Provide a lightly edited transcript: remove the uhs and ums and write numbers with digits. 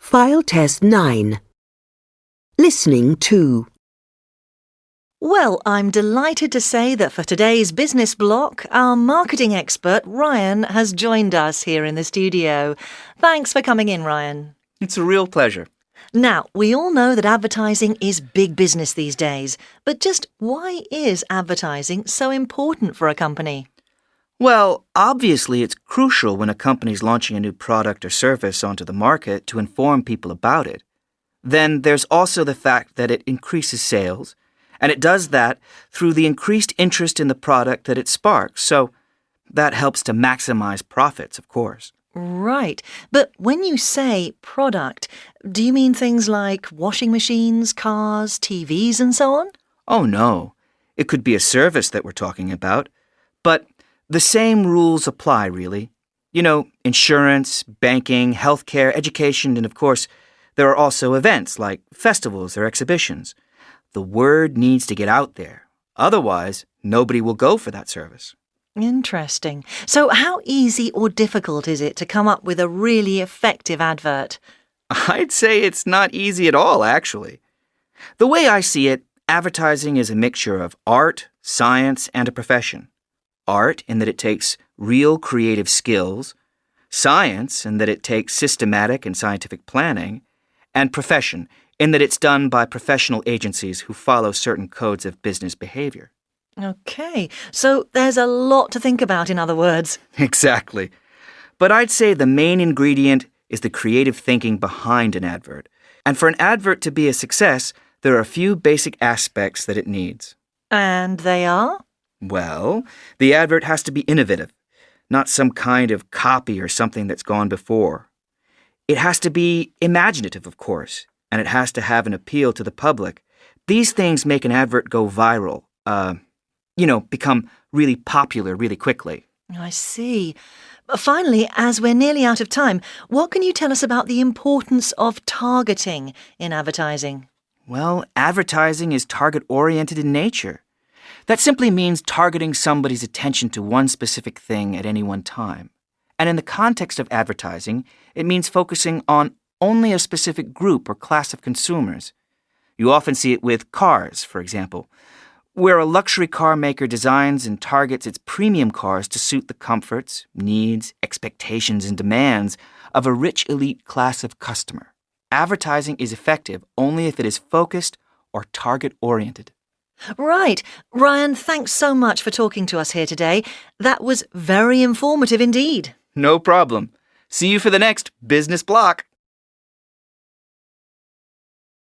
File Test 9. Listening 2. Well, I'm delighted to say that for today's business block, our marketing expert, Ryan, has joined us here in the studio. Thanks for coming in, Ryan. It's a real pleasure. Now, we all know that advertising is big business these days, but just why is advertising so important for a company? Well, obviously it's crucial when a company's launching a new product or service onto the market to inform people about it. Then there's also the fact that it increases sales, and it does that through the increased interest in the product that it sparks, so that helps to maximize profits, of course. Right, but when you say product, do you mean things like washing machines, cars, TVs and so on? Oh no, it could be a service that we're talking about, but the same rules apply, really. You know, insurance, banking, healthcare, education, and of course, there are also events like festivals or exhibitions. The word needs to get out there. Otherwise, nobody will go for that service. Interesting. So how easy or difficult is it to come up with a really effective advert? I'd say it's not easy at all, actually. The way I see it, advertising is a mixture of art, science, and a profession. Art in that it takes real creative skills, science in that it takes systematic and scientific planning, and profession in that it's done by professional agencies who follow certain codes of business behavior. Okay, so there's a lot to think about, in other words. Exactly. But I'd say the main ingredient is the creative thinking behind an advert. And for an advert to be a success, there are a few basic aspects that it needs. And they are? Well, the advert has to be innovative, not some kind of copy or something that's gone before. It has to be imaginative, of course, and it has to have an appeal to the public. These things make an advert go viral, become really popular really quickly. I see. Finally, as we're nearly out of time, what can you tell us about the importance of targeting in advertising? Well, advertising is target-oriented in nature. That simply means targeting somebody's attention to one specific thing at any one time. And in the context of advertising, it means focusing on only a specific group or class of consumers. You often see it with cars, for example, where a luxury car maker designs and targets its premium cars to suit the comforts, needs, expectations, and demands of a rich elite class of customer. Advertising is effective only if it is focused or target-oriented. Right. Ryan, thanks so much for talking to us here today. That was very informative indeed. No problem. See you for the next Business Block.